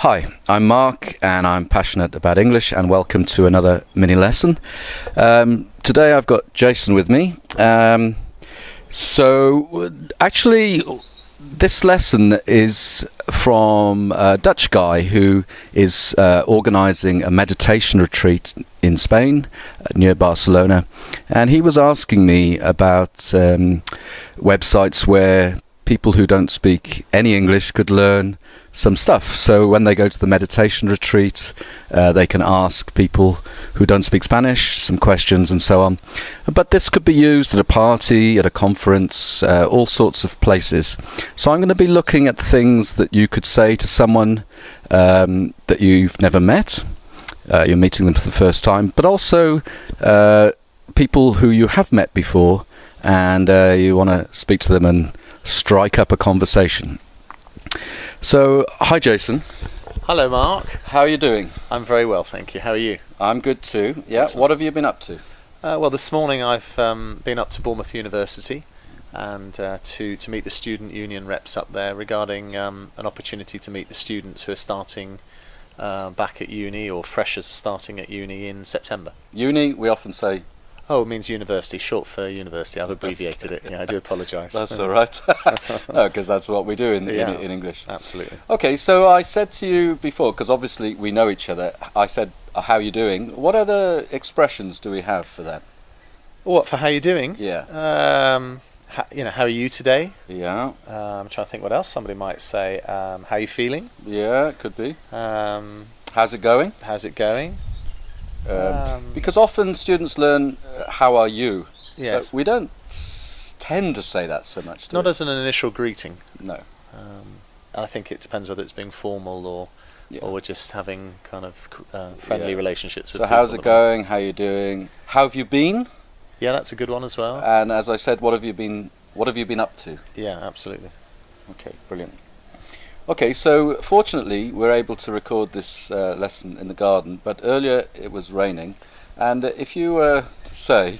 Hi, I'm Mark and I'm passionate about English, and welcome to another mini lesson. Today I've got Jason with me. Actually this lesson is from a Dutch guy who is organising a meditation retreat in Spain near Barcelona, and he was asking me about websites where people who don't speak any English could learn some stuff. So when they go to the meditation retreat, they can ask people who don't speak Spanish some questions and so on. But this could be used at a party, at a conference, all sorts of places. So I'm going to be looking at things that you could say to someone that you've never met. You're meeting them for the first time, but also people who you have met before, and you want to speak to them and strike up a conversation. So, hi Jason. Hello Mark. How are you doing? I'm very well, thank you. How are you? I'm good too. Yeah. Excellent. What have you been up to? Well, this morning I've been up to Bournemouth University and to meet the student union reps up there regarding an opportunity to meet the students who are starting back at uni, or freshers starting at uni in September. Uni, we often say. Oh, it means university, short for university. I've abbreviated it. Yeah, I do apologise. That's all right. Because that's what we do in English. Absolutely. Okay, so I said to you before, because obviously we know each other, I said, how are you doing? What other expressions do we have for that? What, for how you doing? Yeah. How are you today? Yeah. I'm trying to think what else somebody might say. How are you feeling? Yeah, it could be. How's it going? How's it going? Because often students learn, how are you? Yes. But we don't tend to say that so much, do Not we? as an initial greeting. No. I think it depends whether it's being formal or we're just having kind of friendly Yeah. relationships with So people. how's it going? How you doing? How have you been? Yeah, that's a good one as well. And as I said, what have you been up to? Yeah, absolutely. Okay, brilliant. Okay, so fortunately we're able to record this lesson in the garden, but earlier it was raining, and if you were to say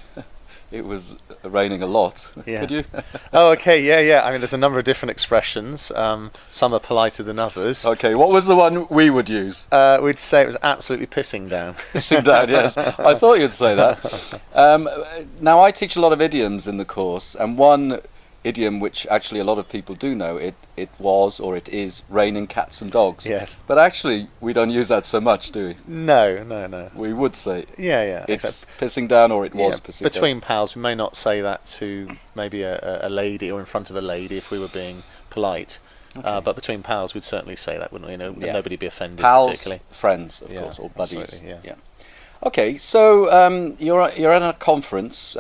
it was raining a lot, Yeah. could you? Oh, okay, yeah. I mean, there's a number of different expressions. Some are politer than others. Okay, what was the one we would use? We'd say it was absolutely pissing down. Pissing down, yes. I thought you'd say that. Now, I teach a lot of idioms in the course, and one idiom which actually a lot of people do know, it was or it is raining cats and dogs. Yes. But actually we don't use that so much, do we? No. We would say Yeah. it's pissing down, or it was pissing down. Between pals, we may not say that to maybe a lady or in front of a lady if we were being polite. Okay. But between pals, we'd certainly say that, wouldn't we? Yeah. Nobody'd be offended Pals, particularly. friends, of Yeah, course, or buddies. absolutely, yeah. Okay, so you're at a conference.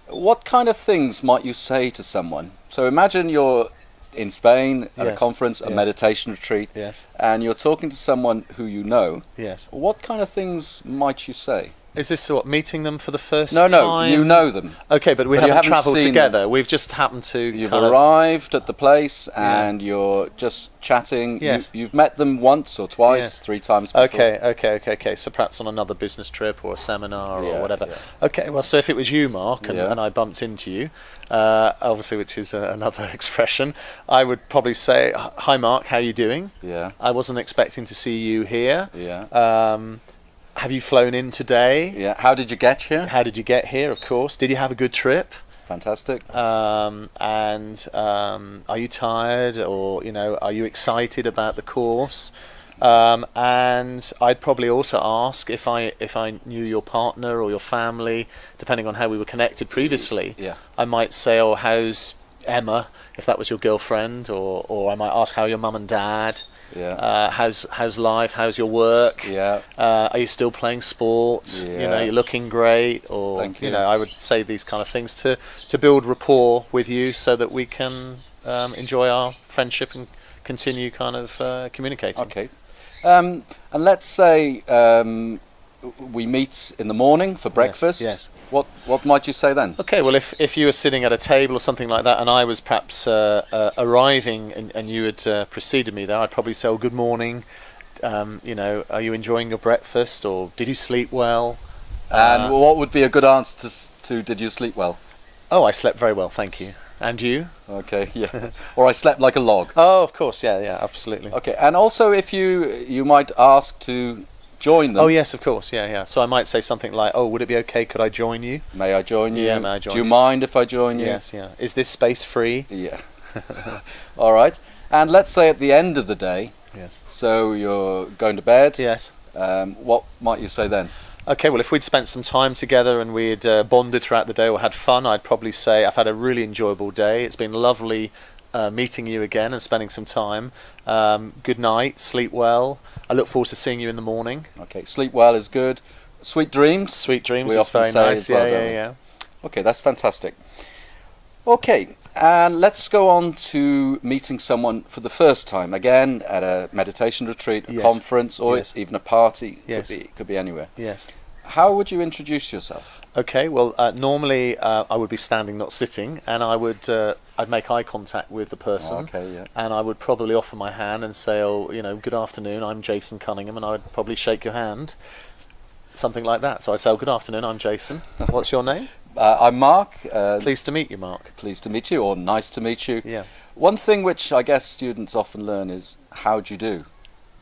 What kind of things might you say to someone? So imagine you're in Spain at a Yes, conference, a yes. meditation retreat, Yes. and you're talking to someone who you know. Yes. What kind of things might you say? Is this what, meeting them for the first No, time? you know them. Okay, but we But you haven't haven't travelled seen together. them. We've just happened to. You've kind of- arrived at the place and you're just chatting. Yes. You've met them once or twice, Yes. 3 times before. Okay. So perhaps on another business trip or a seminar Yeah, or whatever. yeah. Okay, well, so if it was you, Mark, and, Yeah. and I bumped into you, obviously, which is another expression, I would probably say, "Hi, Mark, how you doing? Yeah. I wasn't expecting to see you here. Yeah. Have you flown in today? Yeah. How did you get here? How did you get here? Of course. Did you have a good trip? Fantastic. Are you tired, or are you excited about the course? And I'd probably also ask if I knew your partner or your family, depending on how we were connected previously. Yeah. I might say, "Oh, how's Emma?" if that was your girlfriend, or I might ask how your mum and dad. Yeah. How's life? How's your work? Yeah. Are you still playing sport? Yeah. You're looking great. Or Thank you. I would say these kind of things to build rapport with you, so that we can enjoy our friendship and continue kind of communicating. Okay. And let's say we meet in the morning for breakfast. yes. What might you say then? Okay, well, if you were sitting at a table or something like that, and I was perhaps arriving, and you had preceded me there, I'd probably say, "Oh, good morning. Are you enjoying your breakfast, or did you sleep well?" And what would be a good answer to did you sleep well? Oh, I slept very well, thank you. And you? Okay, yeah. Or I slept like a log. Oh, of course, yeah, absolutely. Okay, and also if you might ask to join them. Oh, yes, of course, yeah. So I might say something like, "Oh, would it be okay? Could I join you?" May I join you? Yeah, may I join Do you you? mind if I join you? Yes, yeah. Is this space free? Yeah. All right. And let's say at the end of the day, Yes. so you're going to bed. Yes. What might you say then? Okay, well, if we'd spent some time together and we'd bonded throughout the day or had fun, I'd probably say I've had a really enjoyable day. It's been lovely meeting you again and spending some time. Good night, sleep well. I look forward to seeing you in the morning. Okay, sleep well is good. Sweet dreams. Sweet dreams We is often very say nice. as well, Yeah, don't we? yeah. Okay, that's fantastic. Okay, and let's go on to meeting someone for the first time. Again, at a meditation retreat, a Yes. conference, or Yes. even a party. Yes. Could be anywhere. Yes. How would you introduce yourself? Okay, well, normally I would be standing, not sitting, and I'd make eye contact with the person. Okay, yeah. And I would probably offer my hand and say, "Oh, good afternoon, I'm Jason Cunningham," and I would probably shake your hand, something like that. So I'd say, "Oh, good afternoon, I'm Jason. What's your name?" I'm Mark. Pleased to meet you, Mark. Pleased to meet you, or nice to meet you. Yeah. One thing which I guess students often learn is how do you do?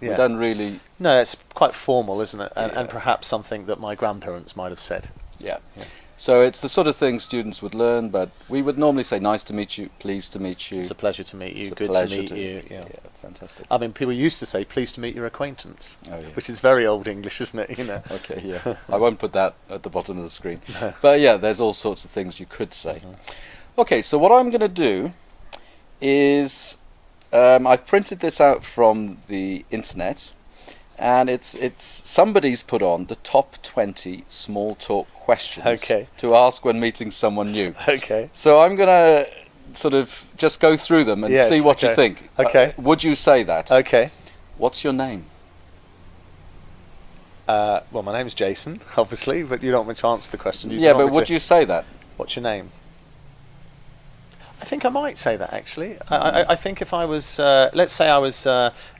We Yeah. don't really. No, it's quite formal, isn't it? And, Yeah. and perhaps something that my grandparents might have said. Yeah. Yeah. So it's the sort of thing students would learn, but we would normally say nice to meet you, pleased to meet you. It's a pleasure to meet you. It's a Good to pleasure meet you. Yeah. Fantastic. I mean, people used to say, "Pleased to meet your acquaintance," Oh, yeah. which is very old English, isn't it? Okay, yeah. I won't put that at the bottom of the screen. But yeah, there's all sorts of things you could say. Okay, so what I'm going to do is I've printed this out from the internet, and it's somebody's put on the top 20 small talk questions Okay. to ask when meeting someone new. Okay. So I'm going to sort of just go through them and Yes, see what you okay. think. Okay. Would you say that? Okay. What's your name? Well, my name's Jason, obviously, but you don't want me to answer the question. Yeah, but would you say that? What's your name? I think I might say that, actually. I think if I was, let's say I was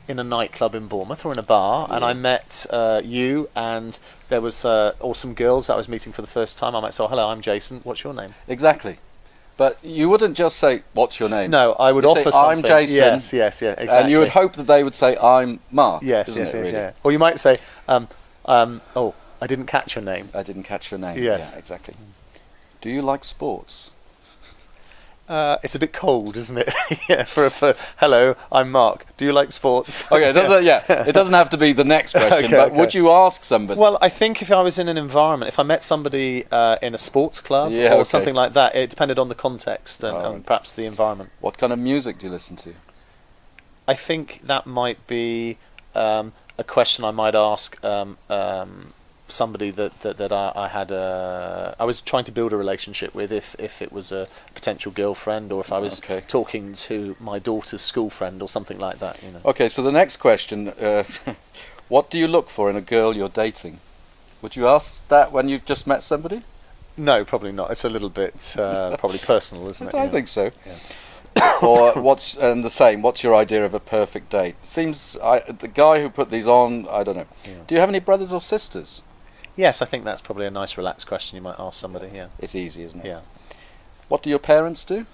in a nightclub in Bournemouth or in a bar, and I met you, and there was awesome girls that I was meeting for the first time, I might say, "Oh, hello, I'm Jason. What's your name?" Exactly. But you wouldn't just say, "What's your name?" No, I would You'd offer say, "I'm something. Jason." Yes, exactly. And you would hope that they would say, "I'm Mark." Yes, isn't yes, it, yes, really? yeah. Or you might say, "Oh, I didn't catch your name." I didn't catch your name. Yes. Yeah, exactly. Do you like sports? It's a bit cold, isn't it? Yeah. For hello, I'm Mark. Do you like sports? Okay, it doesn't, it doesn't have to be the next question, Okay, but okay. would you ask somebody? Well, I think if I was in an environment, if I met somebody in a sports club Yeah, or okay. something like that, it depended on the context and, Oh. and perhaps the environment. What kind of music do you listen to? I think that might be a question I might ask somebody that I had I was trying to build a relationship with, if it was a potential girlfriend, or if I was Okay. talking to my daughter's school friend or something like that. Okay, so the next question, what do you look for in a girl you're dating? Would you ask that when you've just met somebody? No, probably not. It's a little bit probably personal, isn't it? I Yeah. think so. Yeah. Or what's the same? What's your idea of a perfect date? Seems the guy who put these on, I don't know. Yeah. Do you have any brothers or sisters? Yes, I think that's probably a nice, relaxed question you might ask somebody. Yeah. It's easy, isn't it? Yeah. What do your parents do?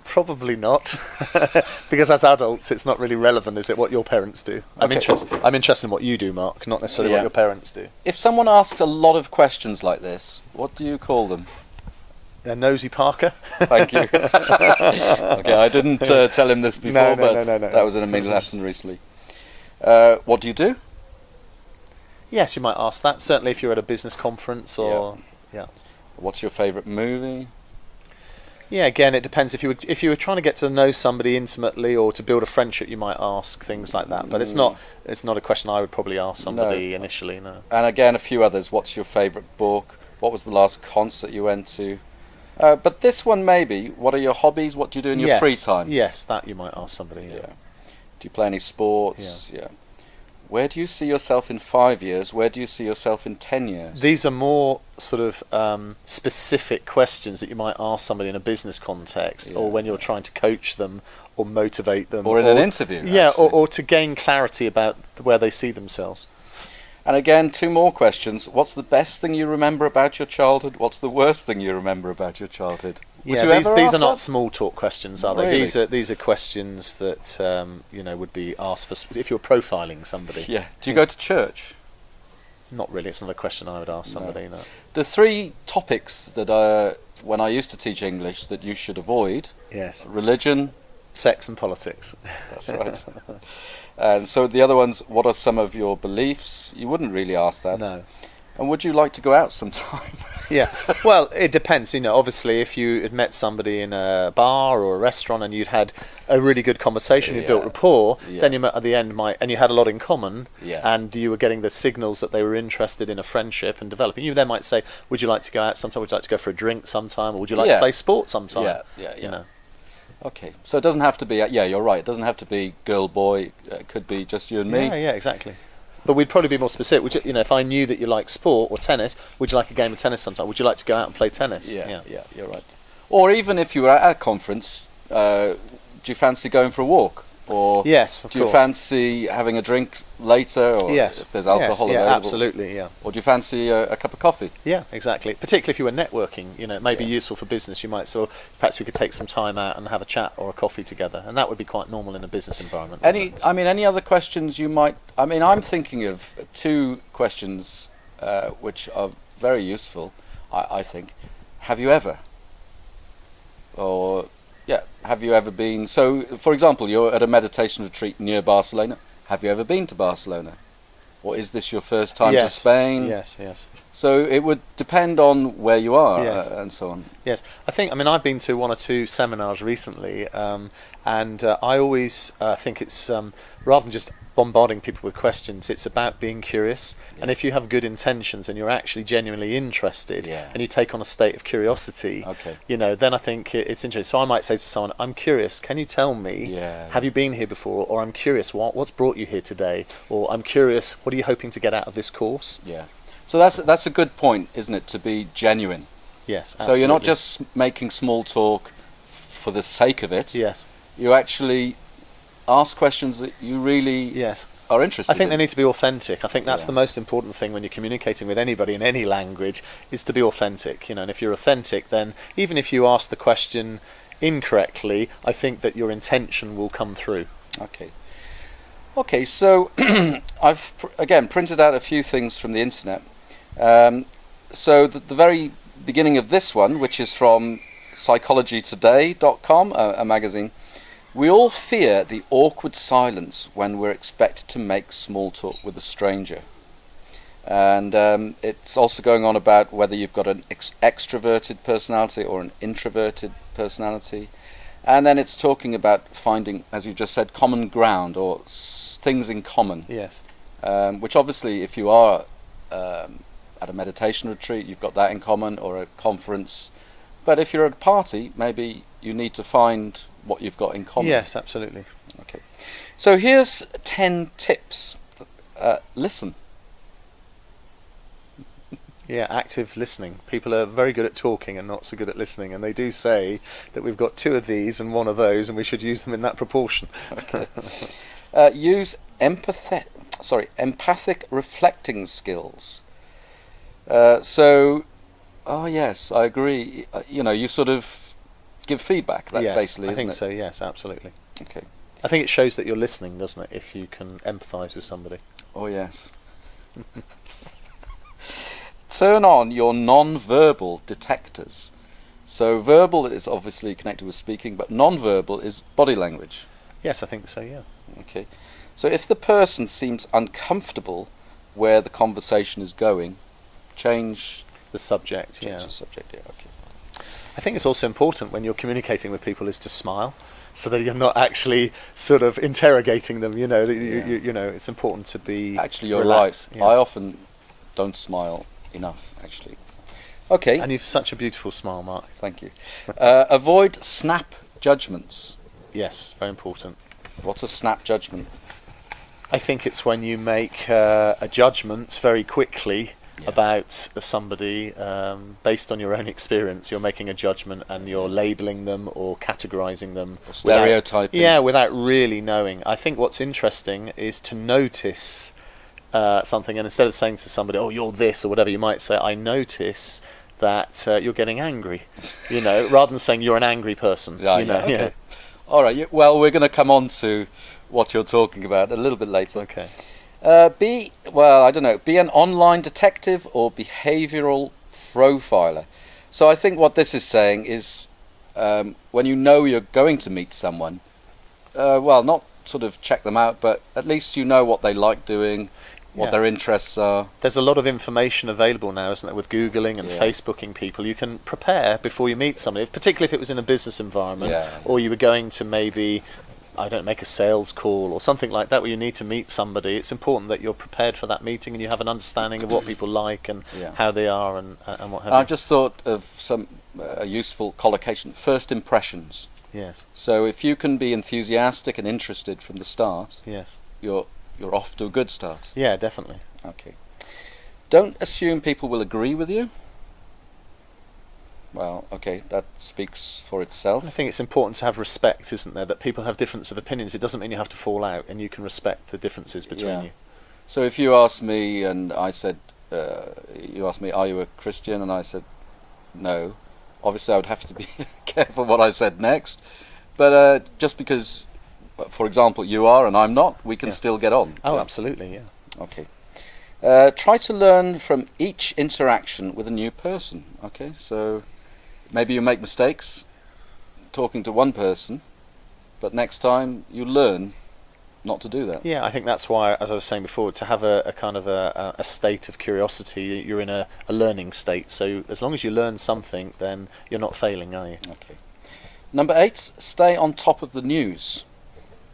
Probably not, because as adults, it's not really relevant, is it? What your parents do? I'm Okay. interested in what you do, Mark, not necessarily Yeah. what your parents do. If someone asks a lot of questions like this, what do you call them? They're nosy Parker. Thank you. Okay, I didn't tell him this before, No, but no. that was in a mini lesson recently. What do you do? Yes, you might ask that. Certainly, if you're at a business conference or yeah. What's your favourite movie? Yeah, again, it depends. If you were trying to get to know somebody intimately or to build a friendship, you might ask things like that. But it's not a question I would probably ask somebody initially. No. And again, a few others. What's your favourite book? What was the last concert you went to? But this one maybe. What are your hobbies? What do you do in your free time? Yes, that you might ask somebody. Yeah. Do you play any sports? Yeah. Where do you see yourself in 5 years? Where do you see yourself in 10 years? These are more sort of specific questions that you might ask somebody in a business context, or when you're trying to coach them or motivate them, Or in an interview. Yeah, actually. or to gain clarity about where they see themselves. And again, 2 more questions. What's the best thing you remember about your childhood? What's the worst thing you remember about your childhood? Would you ever these ask are not that? small talk questions, are they? Really? These are questions that would be asked for if you're profiling somebody. Yeah. Do you go to church? Not really. It's not a question I would ask somebody. No. The 3 topics that when I used to teach English that you should avoid: Yes. religion. Sex and politics. That's right. And so the other ones, what are some of your beliefs? You wouldn't really ask that. No. And would you like to go out sometime? Yeah. Well, it depends. Obviously, if you had met somebody in a bar or a restaurant and you'd had a really good conversation, you built rapport, then you met at the end and you had a lot in common, and you were getting the signals that they were interested in a friendship and developing. You then might say, "Would you like to go out sometime? Would you like to go for a drink sometime? Or would you like to play sport sometime?" Yeah. Okay, so it doesn't have to be. Yeah, you're right. It doesn't have to be girl boy. It could be just you and me. Yeah, exactly. But we'd probably be more specific. Would you, if I knew that you like sport or tennis, would you like a game of tennis sometime? Would you like to go out and play tennis? Yeah, you're right. Or even if you were at a conference, do you fancy going for a walk? Or yes, of do you course. fancy having a drink later? Or if there's alcohol available? Absolutely, yeah. Or do you fancy a cup of coffee? Yeah, exactly. Particularly if you were networking, it may be useful for business. You might perhaps we could take some time out and have a chat or a coffee together, and that would be quite normal in a business environment. Any other questions you might? I'm thinking of 2 questions which are very useful. I think. Have you ever? Or have you ever been? So, for example, you're at a meditation retreat near Barcelona. Have you ever been to Barcelona? Or is this your first time to Spain? Yes. So it would depend on where you are and so on. Yes, I think. I've been to 1 or 2 seminars recently, and I always think it's rather than just bombarding people with questions, it's about being curious. And if you have good intentions and you're actually genuinely interested, and you take on a state of curiosity, then I think it's interesting. So I might say to someone, "I'm curious. Can you tell me? Have you been here before?" Or "I'm curious. What's brought you here today?" Or "I'm curious. What are you hoping to get out of this course?" Yeah. So that's a good point, isn't it? To be genuine. Yes. Absolutely. So you're not just making small talk for the sake of it. Yes. You actually ask questions that you really are interested in. I think they need to be authentic. I think that's the most important thing when you're communicating with anybody in any language, is to be authentic. And if you're authentic, then even if you ask the question incorrectly, I think that your intention will come through. Okay, so I've again printed out a few things from the internet. So the very beginning of this one, which is from psychologytoday.com, a magazine. We all fear the awkward silence when we're expected to make small talk with a stranger. And it's also going on about whether you've got an extroverted personality or an introverted personality. And then it's talking about finding, as you just said, common ground or things in common. Yes. Which obviously, if you are at a meditation retreat, you've got that in common, or a conference. But if you're at a party, maybe you need to find what you've got in common. Yes, absolutely. Okay. So here's 10 tips. Listen. Yeah, active listening. People are very good at talking and not so good at listening, and they do say that we've got 2 of these and 1 of those, and we should use them in that proportion. Okay. Use empathic reflecting skills. Oh yes, I agree. You sort of give feedback. That basically, I think isn't so. Yes, absolutely. Okay. I think it shows that you're listening, doesn't it? If you can empathise with somebody. Oh yes. Turn on your non-verbal detectors. So verbal is obviously connected with speaking, but non-verbal is body language. Yes, I think so. Yeah. Okay. So if the person seems uncomfortable where the conversation is going, change the subject. Change the subject. Yeah. Okay. I think it's also important when you're communicating with people is to smile, so that you're not actually sort of interrogating them. It's important to be. Actually, you're relaxed. right. Yeah. I often don't smile enough, actually. Okay. And you've such a beautiful smile, Mark. Thank you. Avoid snap judgments. Yes, very important. What's a snap judgment? I think it's when you make a judgment very quickly about somebody based on your own experience. You're making a judgment and you're labelling them or categorising them. Or stereotyping. Without really knowing. I think what's interesting is to notice something, and instead of saying to somebody, "Oh, you're this" or whatever, you might say, "I notice that you're getting angry," rather than saying you're an angry person. Okay. All right. Well, we're going to come on to what you're talking about a little bit later. Okay. Be an online detective or behavioural profiler. So I think what this is saying is when you know you're going to meet someone, not sort of check them out, but at least you know what they like doing, what their interests are. There's a lot of information available now, isn't there, with Googling and Facebooking people. You can prepare before you meet somebody, particularly if it was in a business environment, or you were going to maybe, make a sales call or something like that where you need to meet somebody. It's important that you're prepared for that meeting and you have an understanding of what people like and how they are and what have you. I just thought of some useful collocation. First impressions. Yes. So if you can be enthusiastic and interested from the start, yes, you're off to a good start. Yeah, definitely. Okay. Don't assume people will agree with you. Well, okay, that speaks for itself. I think it's important to have respect, isn't there? That people have difference of opinions. It doesn't mean you have to fall out, and you can respect the differences between you. So if you asked me and I said, you asked me, are you a Christian? And I said, no. Obviously, I would have to be careful what I said next. But just because, for example, you are and I'm not, we can still get on. Oh, absolutely, yeah. Okay. Try to learn from each interaction with a new person. Okay, so maybe you make mistakes talking to one person, but next time you learn not to do that. Yeah, I think that's why, as I was saying before, to have a kind of a state of curiosity, you're in a learning state. So as long as you learn something, then you're not failing, are you? Okay. Number 8, stay on top of the news.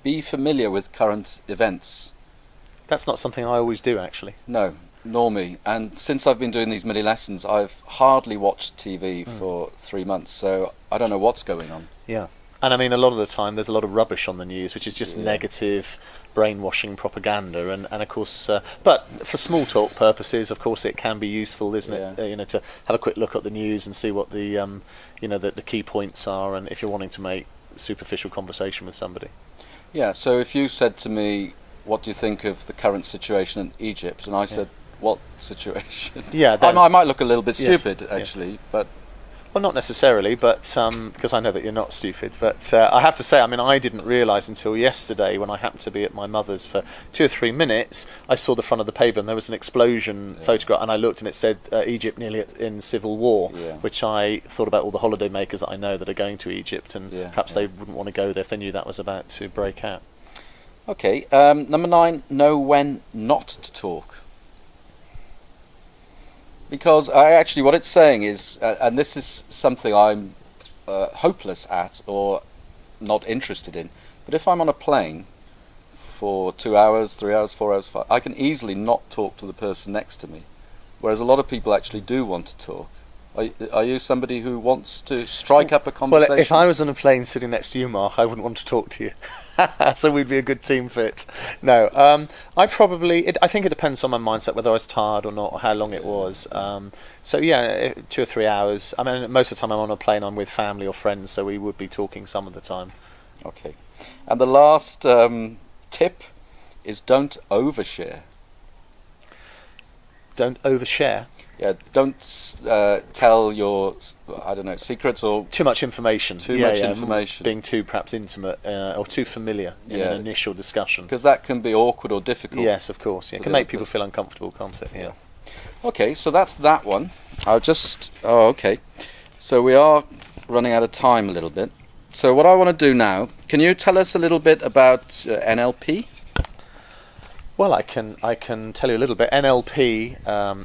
Be familiar with current events. That's not something I always do, actually. No, nor me. And since I've been doing these mini lessons, I've hardly watched TV for 3 months, so I don't know what's going on. Yeah. And I mean, a lot of the time there's a lot of rubbish on the news, which is just negative, brainwashing propaganda. And of course, but for small talk purposes, of course, it can be useful, isn't it? To have a quick look at the news and see what the, the key points are, and if you're wanting to make superficial conversation with somebody. Yeah. So if you said to me, "What do you think of the current situation in Egypt?" and I said, "What situation?" Yeah. I might look a little bit stupid, actually, but. Well, not necessarily, but because I know that you're not stupid. But I have to say, I mean, I didn't realise until yesterday when I happened to be at my mother's for 2 or 3 minutes, I saw the front of the paper and there was an explosion photograph, and I looked and it said Egypt nearly in civil war, which I thought about all the holiday makers that I know that are going to Egypt, and perhaps they wouldn't want to go there if they knew that was about to break out. Okay, number 9, know when not to talk. Because actually what it's saying is, and this is something I'm hopeless at or not interested in, but if I'm on a plane for 2 hours, 3 hours, 4 hours, 5, I can easily not talk to the person next to me, whereas a lot of people actually do want to talk. Are you somebody who wants to strike up a conversation? Well, if I was on a plane sitting next to you, Mark, I wouldn't want to talk to you. So we'd be a good team fit. No, I think it depends on my mindset, whether I was tired or not, or how long it was. 2 or 3 hours. I mean, most of the time I'm on a plane, I'm with family or friends, so we would be talking some of the time. Okay. And the last tip is don't overshare. Don't overshare? Yeah, don't tell your, secrets or... Too much information. Too much information. Being too perhaps intimate or too familiar in an initial discussion. Because that can be awkward or difficult. Yes, of course. Yeah. It can make people feel uncomfortable, can't it? Yeah. Okay, so that's that one. Okay. So we are running out of time a little bit. So what I want to do now, can you tell us a little bit about NLP? Well, I can tell you a little bit. NLP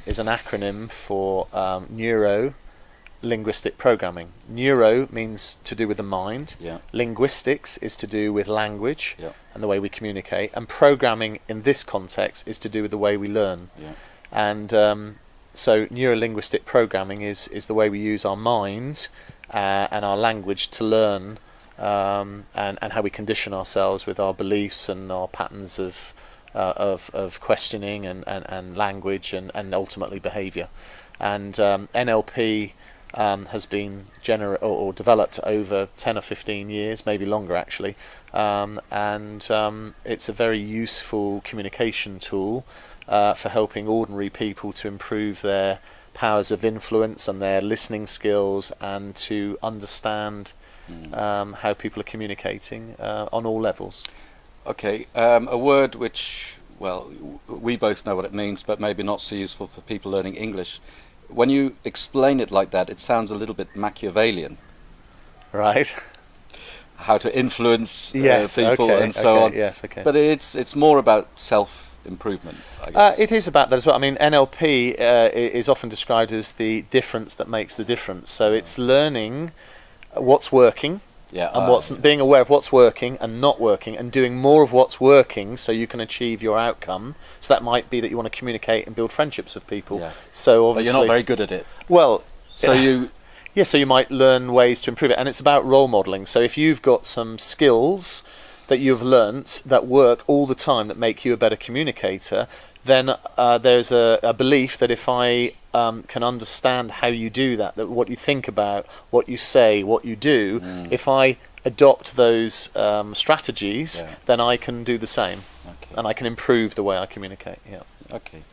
is an acronym for Neuro-Linguistic Programming. Neuro means to do with the mind. Yeah. Linguistics is to do with language and the way we communicate. And programming in this context is to do with the way we learn. Yeah. And so neuro-linguistic programming is the way we use our mind and our language to learn and how we condition ourselves with our beliefs and our patterns of questioning and language and ultimately behaviour. And NLP has been developed over 10 or 15 years, maybe longer actually, and it's a very useful communication tool for helping ordinary people to improve their powers of influence and their listening skills, and to understand how people are communicating on all levels. Okay, a word which, well, we both know what it means, but maybe not so useful for people learning English. When you explain it like that, it sounds a little bit Machiavellian. Right. How to influence Yes, people okay, and so on. Yes, okay. But it's more about self-improvement, I guess. It is about that as well. I mean, NLP is often described as the difference that makes the difference. So it's learning what's working, and being aware of what's working and not working, and doing more of what's working so you can achieve your outcome. So that might be that you want to communicate and build friendships with people. Yeah. So But obviously, you're not very good at it. well. So you... Yeah, so you might learn ways to improve it, and it's about role modelling. So if you've got some skills that you've learnt that work all the time that make you a better communicator, then there's a belief that if I can understand how you do that, that what you think about, what you say, what you do, if I adopt those strategies, then I can do the same, and I can improve the way I communicate. Yeah. Okay.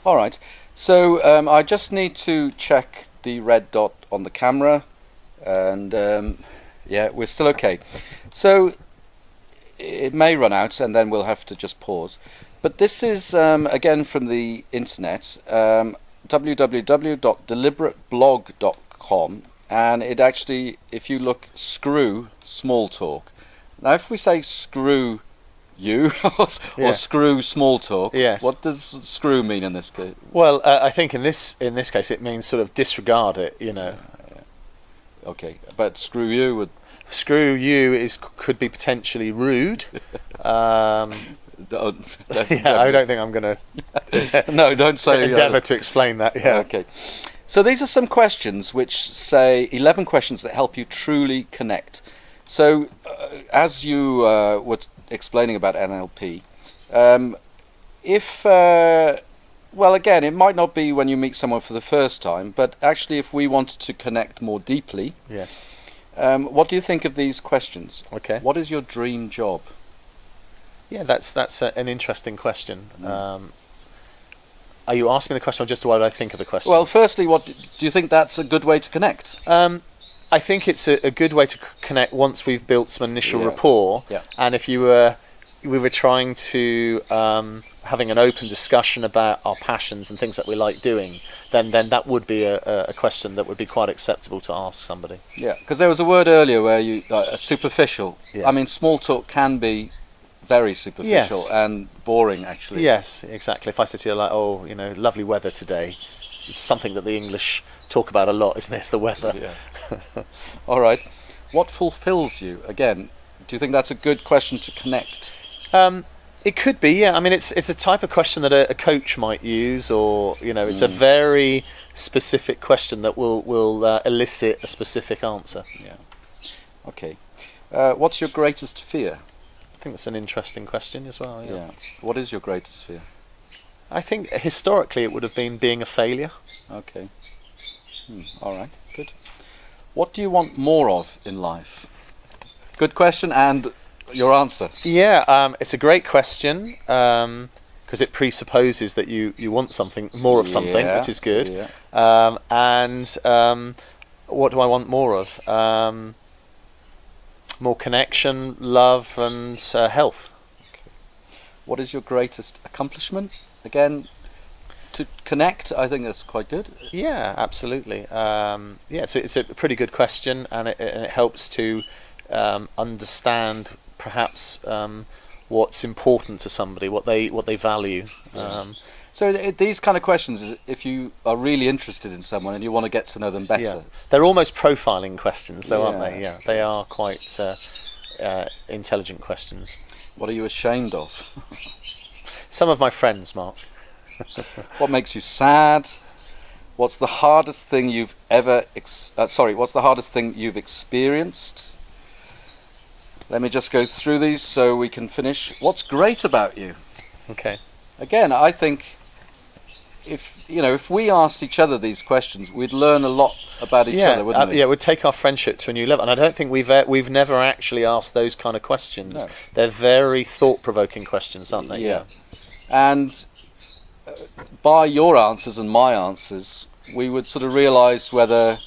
All right. So I just need to check the red dot on the camera, and yeah, we're still okay. So it may run out, and then we'll have to just pause. But this is again from the internet, www.deliberateblog.com, and it actually, if you look, screw small talk. Now, if we say screw you or screw small talk, yes. What does screw mean in this case? Well, I think in this case it means sort of disregard it. You know. Okay, but screw you would... Screw you could be potentially rude. I don't think I'm going to no, don't say endeavour to explain that. Yeah. Okay. So these are some questions which say 11 questions that help you truly connect. So as you were explaining about NLP, well, again, it might not be when you meet someone for the first time, but actually if we wanted to connect more deeply, yes. What do you think of these questions? Okay. What is your dream job? Yeah, that's an interesting question. Are you asking the question, or just what I think of the question? Well, firstly, what do you think that's a good way to connect? I think it's a good way to connect once we've built some initial rapport. Yeah. And if we were trying to having an open discussion about our passions and things that we like doing, then that would be a question that would be quite acceptable to ask somebody. Yeah, because there was a word earlier where you superficial. Yes. I mean, small talk can be very superficial and boring, actually. Yes, exactly. If I said to you, like, oh, you know, lovely weather today, it's something that the English talk about a lot, isn't it? It's the weather. Yeah. All right. What fulfills you? Again, do you think that's a good question to connect? It could be, yeah. I mean, it's a type of question that a coach might use, or you know, it's a very specific question that will elicit a specific answer. Yeah. Okay. What's your greatest fear? I think that's an interesting question as well. Yeah. What is your greatest fear? I think historically it would have been being a failure. Okay. All right. Good. What do you want more of in life? Good question, and your answer. Yeah, it's a great question because it presupposes that you want something more of something, which is good. Yeah. What do I want more of? More connection, love, and health. Okay. What is your greatest accomplishment? Again, to connect, I think that's quite good. Yeah, absolutely. It's a pretty good question, and it helps to understand perhaps what's important to somebody, what they value. So these kind of questions, if you are really interested in someone and you want to get to know them better, they're almost profiling questions, though, aren't they? Yeah, they are quite intelligent questions. What are you ashamed of? Some of my friends, Mark. What makes you sad? What's the hardest thing you've ever? What's the hardest thing you've experienced? Let me just go through these so we can finish. What's great about you? Okay. Again, I think if we asked each other these questions, we'd learn a lot about each other, wouldn't we? Yeah, we'd take our friendship to a new level. And I don't think we've never actually asked those kind of questions. No. They're very thought-provoking questions, aren't they? Yeah. And by your answers and my answers, we would sort of realise whether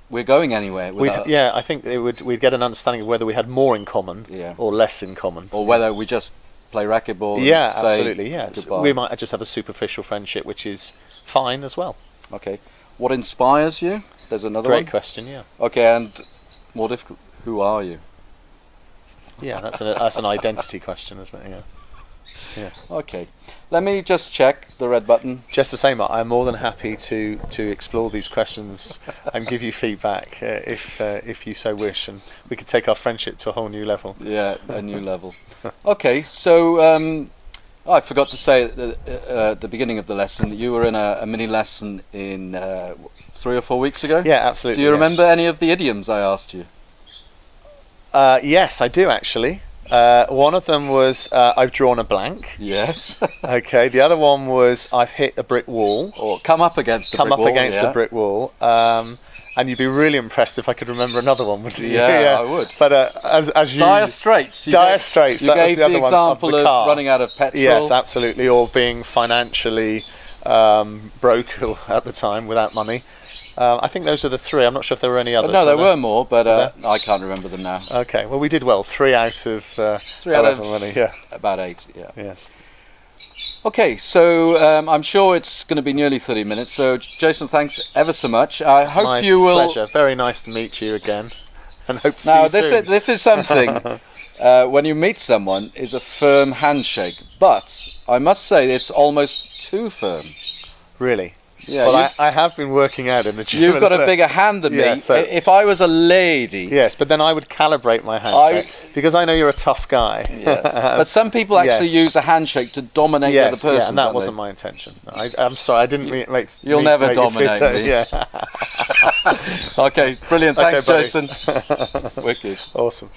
we're going anywhere. I think we'd get an understanding of whether we had more in common or less in common. Or whether we just play racquetball and Yeah, say absolutely, yeah. goodbye. We might just have a superficial friendship, which is fine as well. Okay. What inspires you? There's another Great one. question, yeah. Okay, and more difficult, who are you? Yeah, that's an identity question, isn't it? Yeah. Yeah. Okay. Let me just check the red button. Just the same, I'm more than happy to explore these questions and give you feedback if you so wish, and we could take our friendship to a whole new level. Yeah, a new level. Okay, so I forgot to say at the beginning of the lesson that you were in a mini lesson in 3 or 4 weeks ago. Yeah, absolutely. Do you remember any of the idioms I asked you? Yes, I do actually. One of them was I've drawn a blank. Yes. Okay. The other one was I've hit a brick wall. Or come up against a brick wall. A brick wall. And you'd be really impressed if I could remember another one, wouldn't you? Yeah, I would. But as you Dire Straits. Dire Straits. You That was gave the other the one, example of the car. running out of petrol. Yes, absolutely. Or being financially broke at the time without money. I think those are the three. I'm not sure if there were any others. No, there were more, but I can't remember them now. Okay, well, we did well. 3 out of 3 out of many. Yeah. About 8. Yeah. Yes. Okay, so I'm sure it's going to be nearly 30 minutes. So, Jason, thanks ever so much. I hope My you will. pleasure. Very nice to meet you again, and hope to see Now, you soon. this is something when you meet someone is a firm handshake, but I must say it's almost too firm. Really? Yeah, Well, I have been working out in the gym. you've got a bigger hand than Yeah, me. so- If I was a lady, Yes, but then I would calibrate my handshake because I know you're a tough guy. yeah. But some people actually Yes. use a handshake to dominate the other Yes, person. yeah, and that don't wasn't they? my intention. I'm sorry, I didn't mean make. You'll mean to never make you dominate feel- me. Yeah. Okay, brilliant. Okay, Thanks, buddy. Jason. Wicked. Awesome.